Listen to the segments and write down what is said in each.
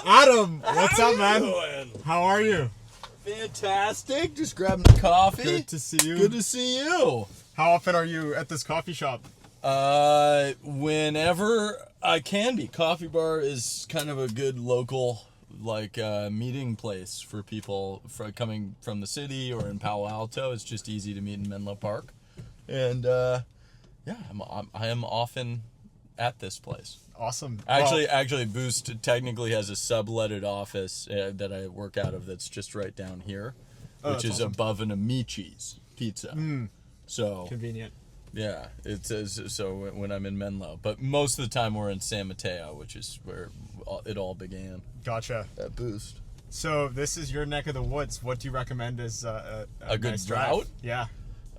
Adam, what's up, man? Doing? How are you? Fantastic. Just grabbing a coffee. Good to see you. Good to see you. How often are you at this coffee shop? Whenever I can be. Coffee bar is kind of a good local, meeting place for people coming from the city or in Palo Alto. It's just easy to meet in Menlo Park. And, I am often at this place. Awesome. Actually, Boost technically has a subletted office that I work out of that's just right down here, which is awesome. Above an Amici's Pizza. So convenient. Yeah, it says so when I'm in Menlo, but most of the time we're in San Mateo, which is where it all began. Gotcha. At Boost. So this is your neck of the woods. What do you recommend as a good nice route? Yeah.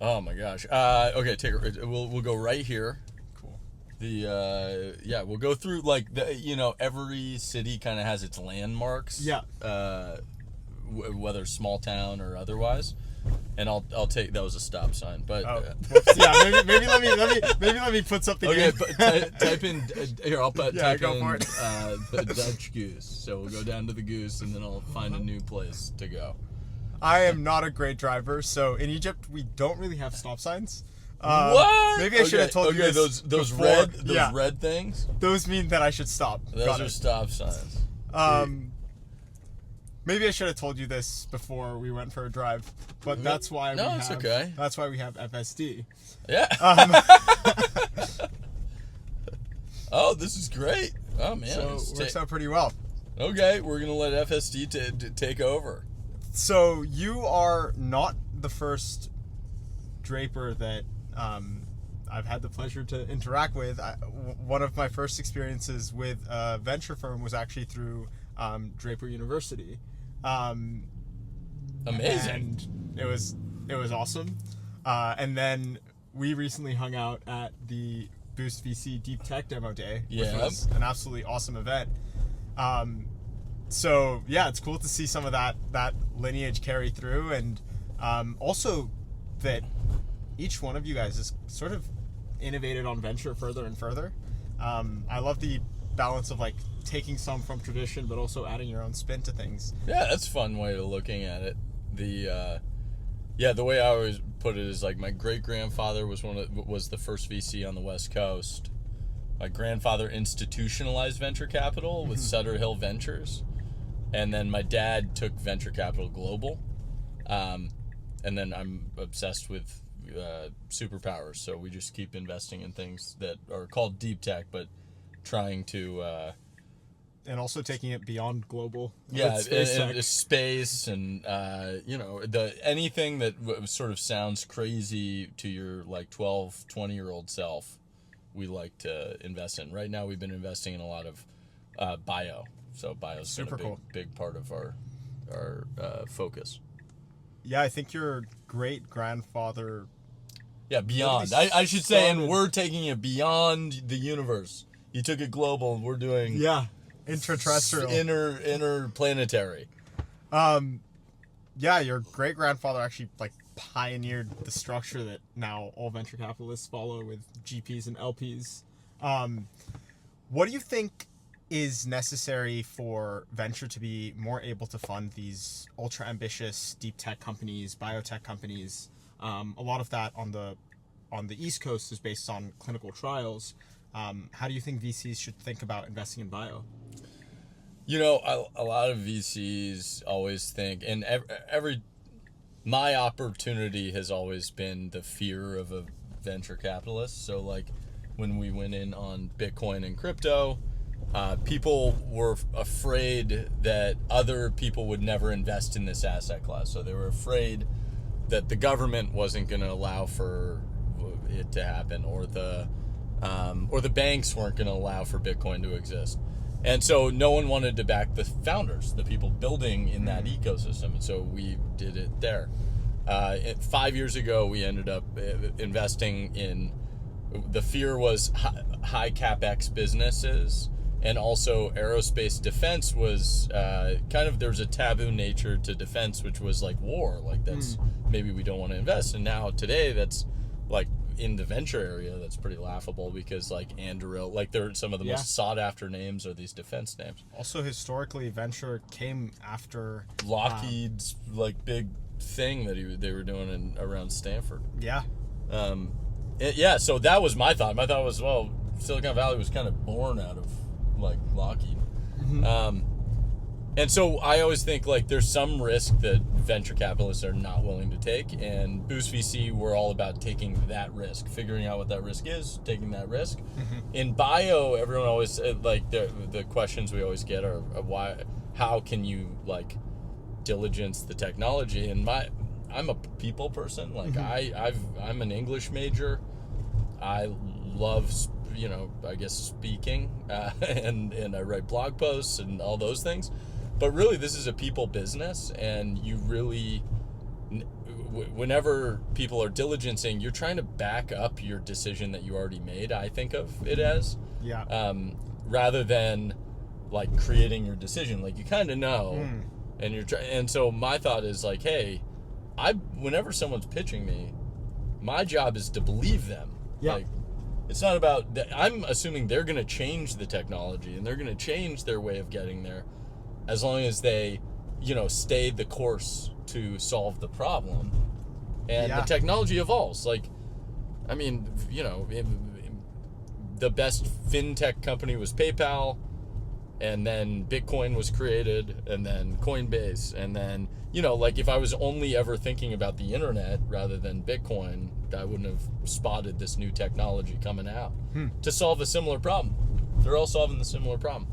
Oh my gosh. Okay, we'll go right here. Cool. We'll go through every city kind of has its landmarks. Yeah. Whether small town or otherwise. And I'll take that was a stop sign, but maybe let me put something in. Okay, type in here. I'll put type go in for it. The Dutch Goose. So we'll go down to the Goose, and then I'll find a new place to go. I am not a great driver, so in Egypt we don't really have stop signs. What? Maybe I should have told you this. Those before. red things. Those mean that I should stop. Those are stop signs. Maybe I should have told you this before we went for a drive, but that's why okay. That's why we have FSD. Yeah. Oh, this is great. Oh man, so it works out pretty well. Okay, we're gonna let FSD take over. So you are not the first Draper that I've had the pleasure to interact with. One of my first experiences with a venture firm was actually through Draper University. Amazing. And it was awesome. And then we recently hung out at the Boost VC Deep Tech Demo Day, which was an absolutely awesome event. So yeah, it's cool to see some of that lineage carry through, and also that each one of you guys is sort of innovated on venture further and further. I love the balance of taking some from tradition but also adding your own spin to things. Yeah, that's a fun way of looking at it. The way I always put it is my great grandfather was the first VC on the West Coast. My grandfather institutionalized venture capital with Sutter Hill Ventures, and then my dad took venture capital global. And then I'm obsessed with superpowers, so we just keep investing in things that are called deep tech, but trying to and also taking it beyond global. Space and anything that sort of sounds crazy to your 12, 20-year-old self, we like to invest in. Right now we've been investing in a lot of bio, so bio's super been a big part of our focus. Yeah, I think your great grandfather. Yeah, beyond. I should say, and we're taking it beyond the universe. You took it global, and we're doing interterrestrial, interplanetary. Yeah, your great grandfather actually pioneered the structure that now all venture capitalists follow with GPs and LPs. What do you think is necessary for venture to be more able to fund these ultra ambitious deep tech companies, biotech companies? A lot of that on the East Coast is based on clinical trials. How do you think VCs should think about investing in bio? A lot of VCs always think, and my opportunity has always been the fear of a venture capitalist. So when we went in on Bitcoin and crypto, people were afraid that other people would never invest in this asset class. So they were afraid that the government wasn't going to allow for it to happen, or the banks weren't going to allow for Bitcoin to exist. And so no one wanted to back the founders, the people building in that ecosystem. And so we did it there. 5 years ago, we ended up investing in, the fear was high CapEx businesses, and also aerospace defense was there was a taboo nature to defense, which was war. That's maybe we don't want to invest. And now today, that's in the venture area, that's pretty laughable because like Anduril, like they're some of the most sought after names are these defense names. Also, historically, venture came after Lockheed's like big thing that they were doing around Stanford. Yeah. So that was my thought. My thought was, well, Silicon Valley was kind of born out of like Lockheed. And so I always think like there's some risk that venture capitalists are not willing to take, and Boost VC, we're all about taking that risk, figuring out what that risk is, taking that risk. In bio, everyone always like the questions we always get are how can you like diligence the technology? And I'm a people person. Like I'm an English major. I love I guess speaking, and I write blog posts and all those things. But really, this is a people business, and you really, whenever people are diligencing, you're trying to back up your decision that you already made, I think of it as. Yeah. Rather than, like, creating your decision. Like, you kind of know, and so my thought is, like, hey, whenever someone's pitching me, my job is to believe them. Yeah. Like, it's not about, I'm assuming they're going to change the technology, and they're going to change their way of getting there, as long as they, stay the course to solve the problem. And the technology evolves. Like, I mean, the best fintech company was PayPal, and then Bitcoin was created, and then Coinbase, and then, like if I was only ever thinking about the internet rather than Bitcoin, I wouldn't have spotted this new technology coming out to solve a similar problem. They're all solving the similar problem.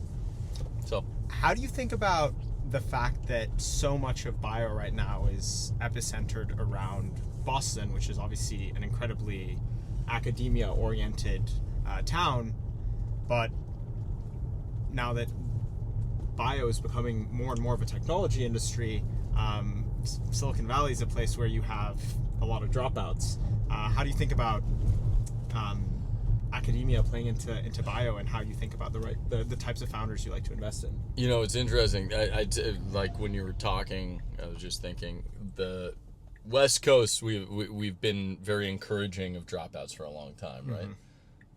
So, how do you think about the fact that so much of bio right now is epicentered around Boston, which is obviously an incredibly academia-oriented town, but now that bio is becoming more and more of a technology industry, Silicon Valley is a place where you have a lot of dropouts. How do you think about academia playing into bio, and how you think about the types of founders you like to invest in? It's interesting. I like when you were talking, I was just thinking the West Coast. We've been very encouraging of dropouts for a long time,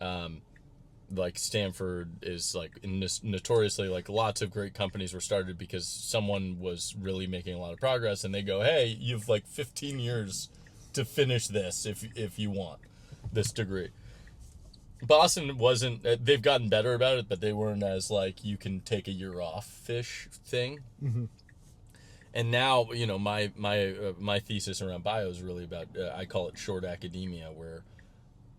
right? Like Stanford is like notoriously, like lots of great companies were started because someone was really making a lot of progress, and they go, hey, you've like 15 years to finish this if you want this degree. Boston wasn't, they've gotten better about it, but they weren't as like you can take a year off fish thing. And now, my thesis around bio is really about, I call it short academia, where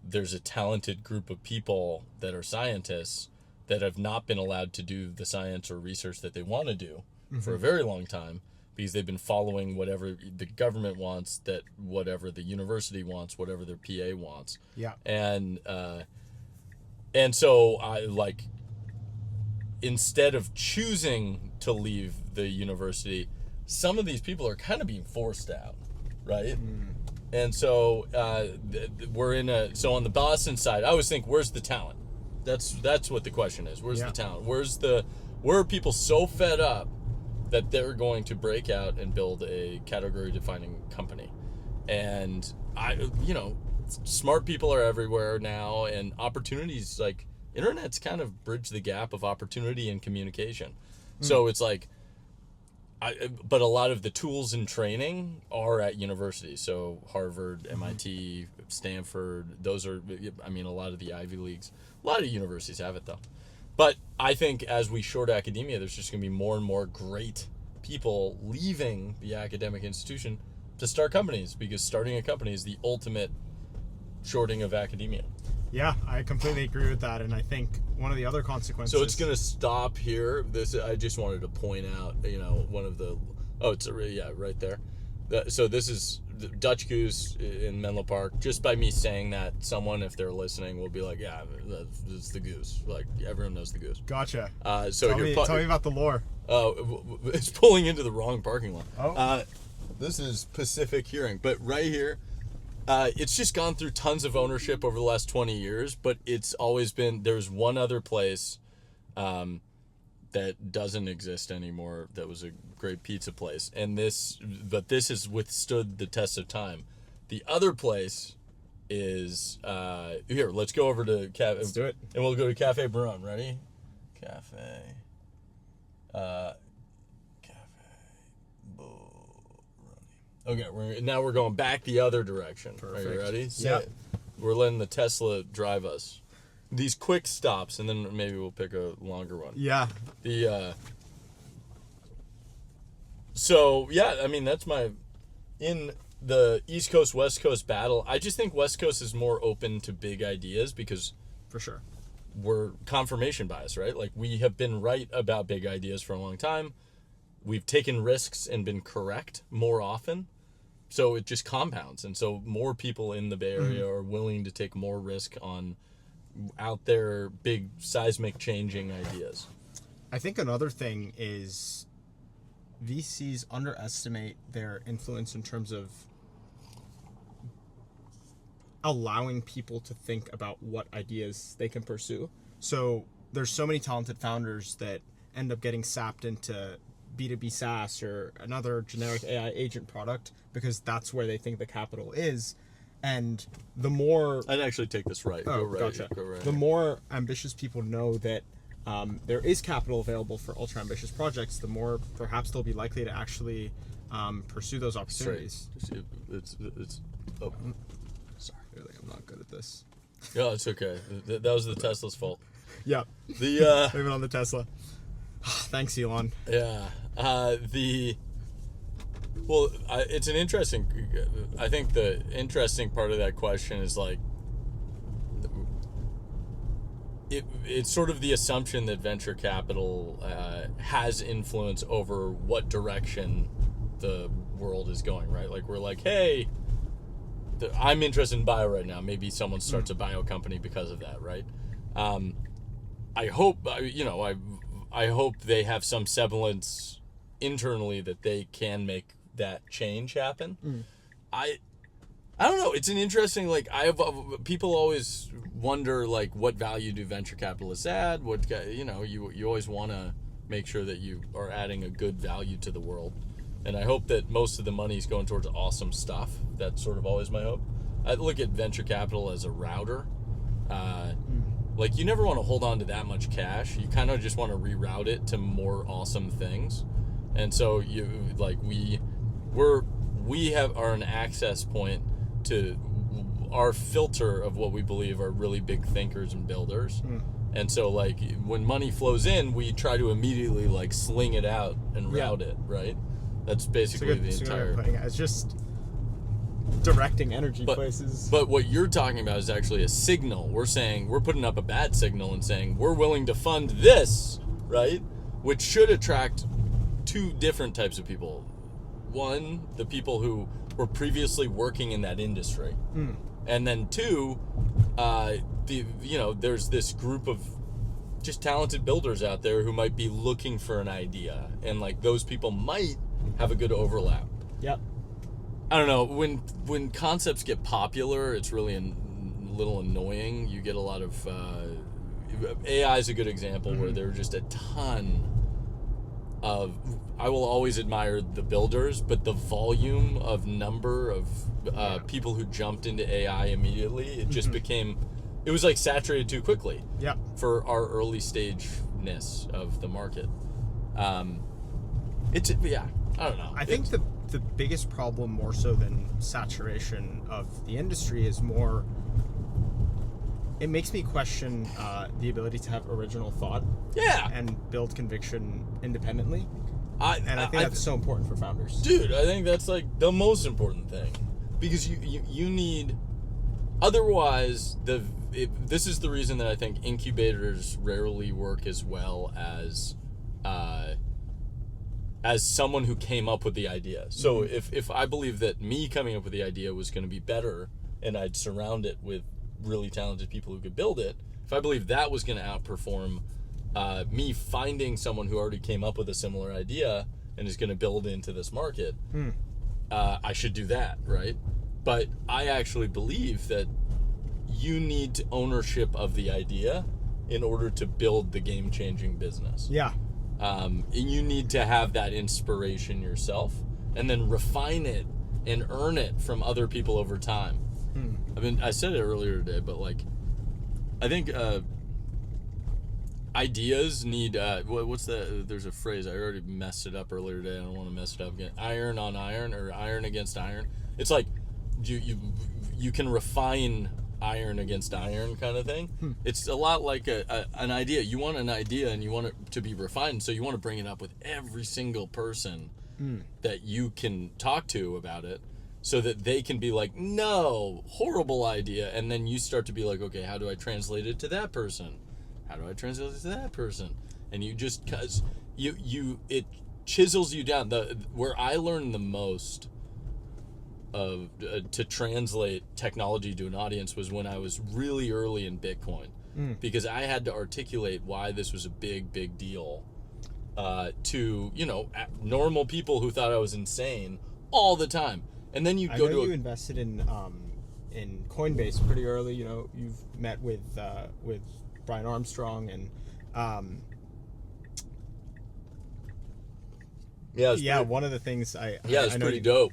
there's a talented group of people that are scientists that have not been allowed to do the science or research that they want to do for a very long time, because they've been following whatever the government wants, that whatever the university wants, whatever their PA wants. Yeah. And so I like, instead of choosing to leave the university, some of these people are kind of being forced out, right? And so so on the Boston side, I always think, where's the talent? That's what the question is. Where's the talent? Where are people so fed up that they're going to break out and build a category defining company? And smart people are everywhere now, and opportunities, like internet's kind of bridged the gap of opportunity and communication. So it's like, but a lot of the tools and training are at universities. So Harvard, MIT, Stanford, those are, a lot of the Ivy Leagues. A lot of universities have it though. But I think as we short academia, there's just going to be more and more great people leaving the academic institution to start companies, because starting a company is the ultimate shorting of academia. Yeah, I completely agree with that, and I think one of the other consequences. So it's going to stop here. I just wanted to point out, one of the. Oh, it's right there. So this is the Dutch Goose in Menlo Park. Just by me saying that, someone, if they're listening, will be like, "Yeah, it's the goose." Like everyone knows the goose. Gotcha. So tell me about the lore. It's pulling into the wrong parking lot. Oh. This is Pacific Hearing, but right here. It's just gone through tons of ownership over the last 20 years, but it's always been, there's one other place that doesn't exist anymore that was a great pizza place, but this has withstood the test of time. The other place is here. Let's go over to Cafe. Let's do it. And we'll go to Cafe Barone. Ready? Cafe. Okay, we're going back the other direction. Perfect. Are you ready? Yeah. We're letting the Tesla drive us. These quick stops, and then maybe we'll pick a longer one. Yeah. So yeah, I mean that's in the East Coast West Coast battle. I just think West Coast is more open to big ideas because For sure. we're confirmation bias, right? Like we have been right about big ideas for a long time. We've taken risks and been correct more often. So it just compounds. And so more people in the Bay Area are willing to take more risk on out there big seismic changing ideas. I think another thing is VCs underestimate their influence in terms of allowing people to think about what ideas they can pursue. So there's so many talented founders that end up getting sapped into B2B SaaS or another generic AI agent product because that's where they think the capital is. And the more... I'd actually take this right. Go right. Gotcha. Go right. The more ambitious people know that there is capital available for ultra ambitious projects, the more perhaps they'll be likely to actually pursue those opportunities. It's oh, sorry. Really, I'm not good at this. Yeah, it's okay. That was the Tesla's fault. Yeah. The Blame it on the Tesla. Thanks, Elon. yeah. It's an interesting. I think the interesting part of that question is like, it's sort of the assumption that venture capital has influence over what direction the world is going, right? Like we're like, hey, I'm interested in bio right now. Maybe someone starts a bio company because of that, right? I hope, I hope they have some semblance internally that they can make that change happen. I don't know. It's an interesting, like, people always wonder, like, what value do venture capitalists add? You always want to make sure that you are adding a good value to the world. And I hope that most of the money is going towards awesome stuff. That's sort of always my hope. I look at venture capital as a router. Like, you never want to hold on to that much cash. You kind of just want to reroute it to more awesome things. And so we are an access point to our filter of what we believe are really big thinkers and builders. And so, like, when money flows in, we try to immediately, like, sling it out and route it, right? That's basically the entire... It's just directing energy places. But what you're talking about is actually a signal. We're putting up a bat signal and saying, we're willing to fund this, right? Which should attract two different types of people. One, the people who were previously working in that industry. And then two, there's this group of just talented builders out there who might be looking for an idea. And, like, those people might have a good overlap. Yep. I don't know. When concepts get popular, it's really a little annoying. You get a lot of... AI is a good example where there are just a ton of... I will always admire the builders, but the volume of number of people who jumped into AI immediately, it just became... It was, like, saturated too quickly. Yep. For our early stage-ness of the market. I don't know. I think the biggest problem, more so than saturation of the industry, is more... It makes me question the ability to have original thought. Yeah. And build conviction independently. I think that's so important for founders. Dude, I think that's, like, the most important thing. Because you need... Otherwise, this is the reason that I think incubators rarely work as well as someone who came up with the idea. So if I believe that me coming up with the idea was going to be better and I'd surround it with really talented people who could build it, if I believe that was going to outperform me finding someone who already came up with a similar idea and is going to build into this market, I should do that, right? But I actually believe that you need ownership of the idea in order to build the game-changing business. Yeah. And you need to have that inspiration yourself and then refine it and earn it from other people over time. I said it earlier today, but like, I think ideas need what's the there's a phrase, I already messed it up earlier today, I don't want to mess it up again. Iron on iron, or iron against iron. It's like you can refine iron against iron kind of thing. It's a lot like an idea. You want an idea and you want it to be refined, so you want to bring it up with every single person that you can talk to about it, so that they can be like, no, horrible idea, and then you start to be like, okay, how do I translate it to that person? How do I translate it to that person? And you just, cause it chisels you down. Where I learned the most of to translate technology to an audience was when I was really early in Bitcoin, because I had to articulate why this was a big deal to normal people who thought I was insane all the time. And then you go to you invested in Coinbase pretty early. You know, you've met with Brian Armstrong and one of the things it's pretty dope.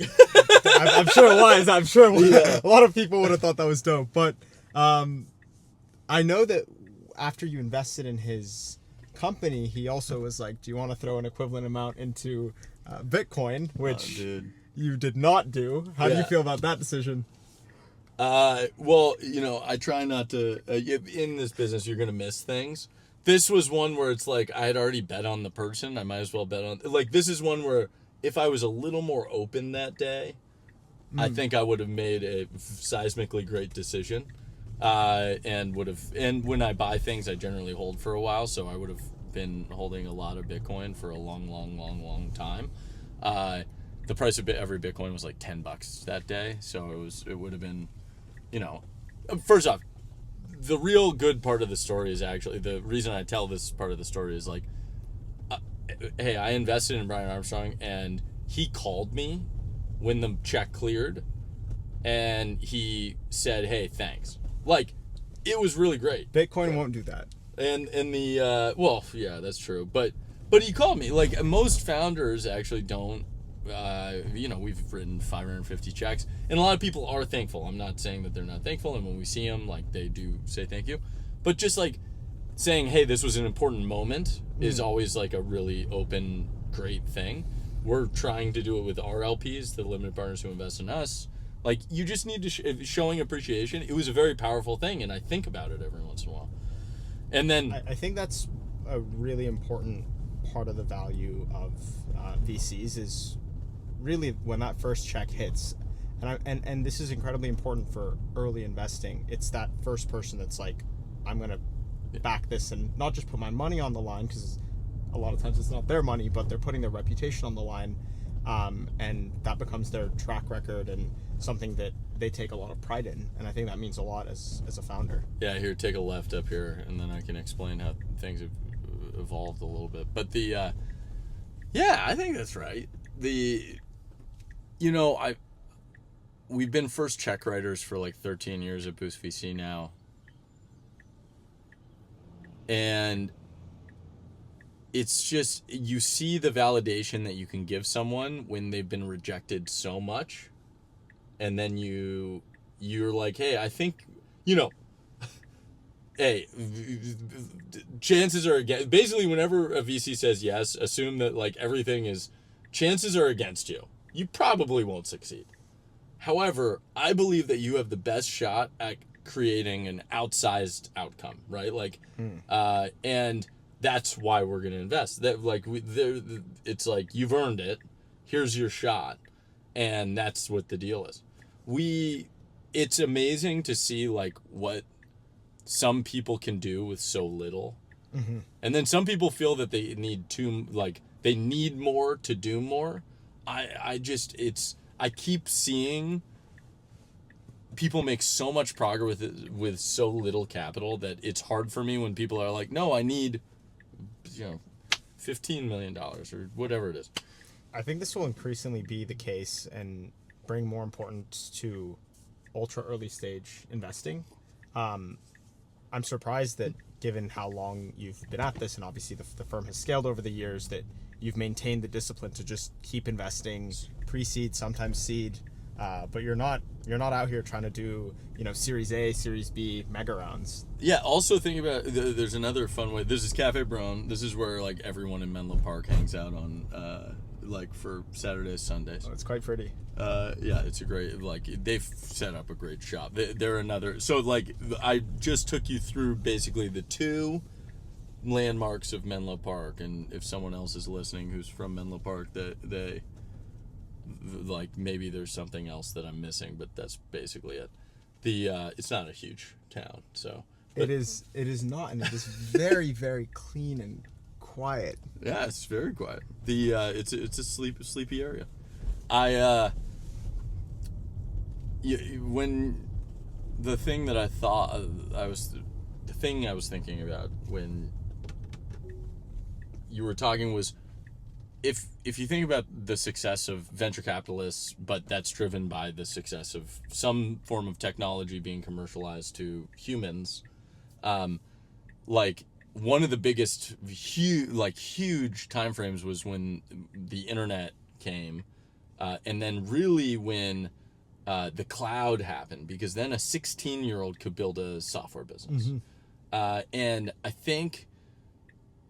I'm sure it was. I'm sure a lot of people would have thought that was dope. But I know that after you invested in his company, he also was like, do you want to throw an equivalent amount into Bitcoin, which you did not do. How do you feel about that decision? Well, I try not to, in this business, you're going to miss things. This was one where it's like, I had already bet on the person. I might as well bet on, like, this is one where if I was a little more open that day, I think I would have made a seismically great decision. And when I buy things, I generally hold for a while. So I would have been holding a lot of Bitcoin for a long time. The price of every Bitcoin was like $10 that day. So it would have been, first off, the real good part of the story is actually, the reason I tell this part of the story is like, hey, I invested in Brian Armstrong and he called me when the check cleared and he said, hey, thanks. Like, it was really great. Bitcoin won't do that. And that's true. But he called me. Like, most founders actually don't. We've written 550 checks, and a lot of people are thankful. I'm not saying that they're not thankful, and when we see them, like, they do say thank you. But just like saying, hey, this was an important moment is always like a really open, great thing. We're trying to do it with our LPs, the limited partners who invest in us. Like, you just need to showing appreciation. It was a very powerful thing, and I think about it every once in a while. And then I think that's a really important part of the value of VCs is really when that first check hits, and this is incredibly important for early investing. It's that first person that's like, I'm gonna back this and not just put my money on the line, because a lot of times it's not their money, but they're putting their reputation on the line, and that becomes their track record and something that they take a lot of pride in. And I think that means a lot as a founder. Yeah, here, take a left up here, and then I can explain how things have evolved a little bit. But I think that's right. We've been first check writers for like 13 years at Boost VC now. And it's just, you see the validation that you can give someone when they've been rejected so much. And then you're like, hey, I think, hey, chances are against, basically whenever a VC says yes, assume that like everything is, chances are against you. You probably won't succeed. However, I believe that you have the best shot at creating an outsized outcome, right? Like, and that's why we're going to invest. That it's like, you've earned it. Here's your shot. And that's what the deal is. It's amazing to see like what some people can do with so little. Mm-hmm. And then some people feel that they need more to do more. I keep seeing people make so much progress with so little capital that it's hard for me when people are like, no, I need, $15 million or whatever it is. I think this will increasingly be the case and bring more importance to ultra early stage investing. I'm surprised that given how long you've been at this, and obviously the firm has scaled over the years, that you've maintained the discipline to just keep investing pre-seed, sometimes seed, but you're not out here trying to do, Series A, Series B, mega rounds. Yeah, also think about, there's another fun way. This is Cafe Brown. This is where, like, everyone in Menlo Park hangs out on, like, for Saturdays, Sundays. Oh, it's quite pretty. Yeah, it's a great, like, they've set up a great shop. They're another, so, like, I just took you through basically the two landmarks of Menlo Park, and if someone else is listening who's from Menlo Park, they like, maybe there's something else that I'm missing, but that's basically it. It's not a huge town, so it is not, and it is very, very clean and quiet. Yeah, it's very quiet. It's a sleepy area. When the thing that I was thinking about when you were talking was, if you think about the success of venture capitalists, but that's driven by the success of some form of technology being commercialized to humans, like, one of the biggest huge time frames was when the internet came, and then really when the cloud happened, because then a 16-year-old could build a software business. Mm-hmm. And I think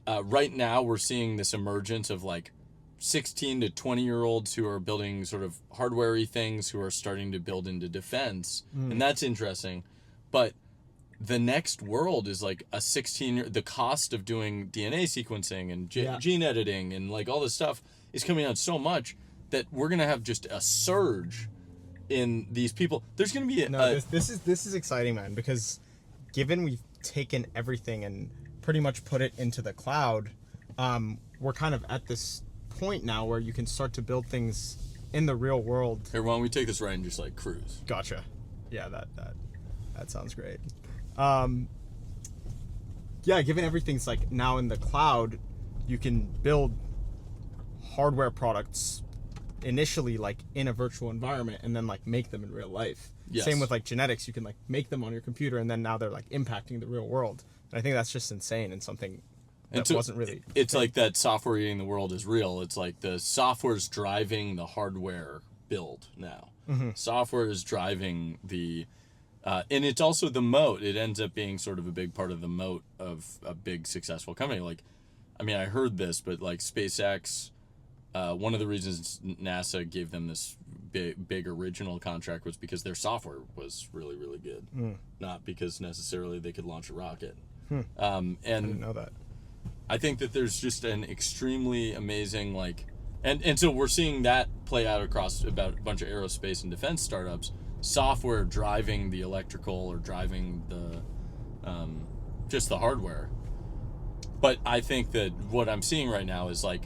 right now we're seeing this emergence of, like, 16 to 20-year-olds who are building sort of hardware-y things, who are starting to build into defense. And that's interesting. But the next world is, like, the cost of doing DNA sequencing and gene editing and, like, all this stuff is coming out so much that we're going to have just a surge in these people. There's going to be this is exciting, man, because given we've taken everything and pretty much put it into the cloud, we're kind of at this point now where you can start to build things in the real world. Here, why don't we take this ride and just, like, cruise? Gotcha. Yeah, that sounds great. Given everything's, like, now in the cloud, you can build hardware products initially, like, in a virtual environment, and then, like, make them in real life. Yes. Same with, like, genetics. You can, like, make them on your computer, and then now they're, like, impacting the real world. And I think that's just insane, and something that wasn't really... It's like that software eating the world is real. It's like the software's driving the hardware build now. Mm-hmm. Software is driving the... and it's also the moat. It ends up being sort of a big part of the moat of a big successful company. Like, I mean, I heard this, but, like, SpaceX, one of the reasons NASA gave them this big original contract was because their software was really, really good. Not because necessarily they could launch a rocket. And I didn't know that. I think that there's just an extremely amazing, like, and so we're seeing that play out across about a bunch of aerospace and defense startups, software driving the electrical or driving the just the hardware. But I think that what I'm seeing right now is, like,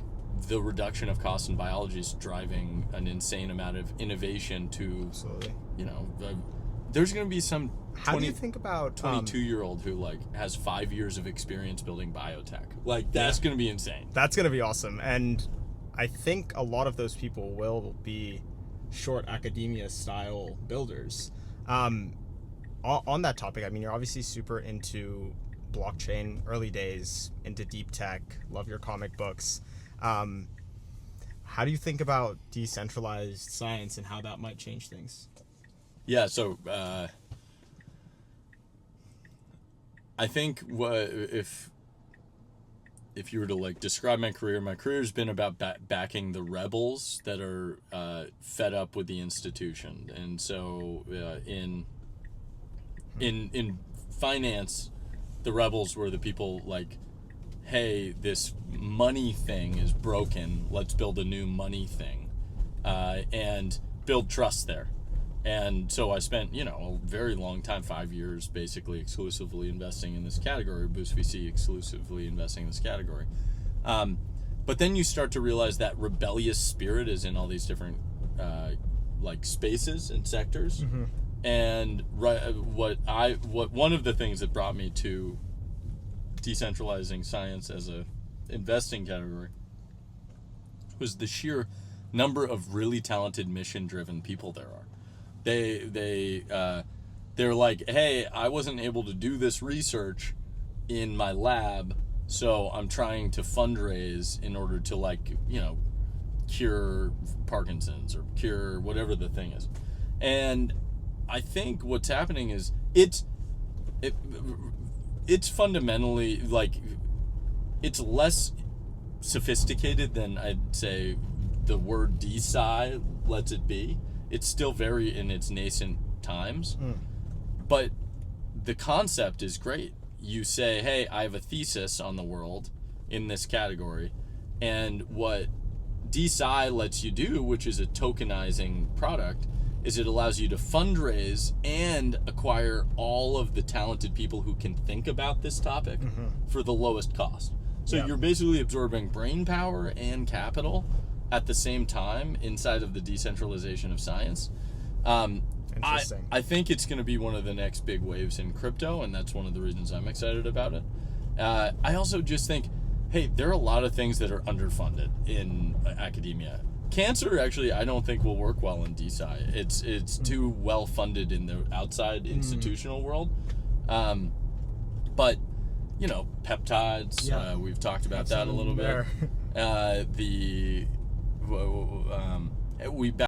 the reduction of costs in biology is driving an insane amount of innovation to, absolutely, there's going to be some how do you think about 22-year-old who, like, has 5 years of experience building biotech? Like, that's going to be insane. That's going to be awesome. And I think a lot of those people will be short academia style builders. On that topic, I mean, you're obviously super into blockchain, early days, into deep tech, love your comic books. How do you think about decentralized science and how that might change things? Yeah, so I think if you were to, like, describe my career's been about backing the rebels that are fed up with the institution. And so in finance, the rebels were the people, like, hey, this money thing is broken, let's build a new money thing, and build trust there. And so I spent, a very long time, 5 years, basically exclusively investing in this category, Boost VC exclusively investing in this category. But then you start to realize that rebellious spirit is in all these different like, spaces and sectors. Mm-hmm. And what one of the things that brought me to decentralizing science as a investing category was the sheer number of really talented mission-driven people there are. They're like, hey, I wasn't able to do this research in my lab, so I'm trying to fundraise in order to, like, cure Parkinson's or cure whatever the thing is. And I think what's happening is it's fundamentally like it's less sophisticated than I'd say the word DeSci lets it be. It's still very in its nascent times, but the concept is great. You say, hey, I have a thesis on the world in this category, and what DeSci lets you do, which is a tokenizing product, is it allows you to fundraise and acquire all of the talented people who can think about this topic for the lowest cost. So you're basically absorbing brain power and capital at the same time inside of the decentralization of science. Interesting. I think it's going to be one of the next big waves in crypto, and that's one of the reasons I'm excited about it. I also just think, hey, there are a lot of things that are underfunded in academia. Cancer, actually, I don't think will work well in DeSci. It's too well funded in the outside institutional world. But, you know, peptides, we've talked about that a little bit. We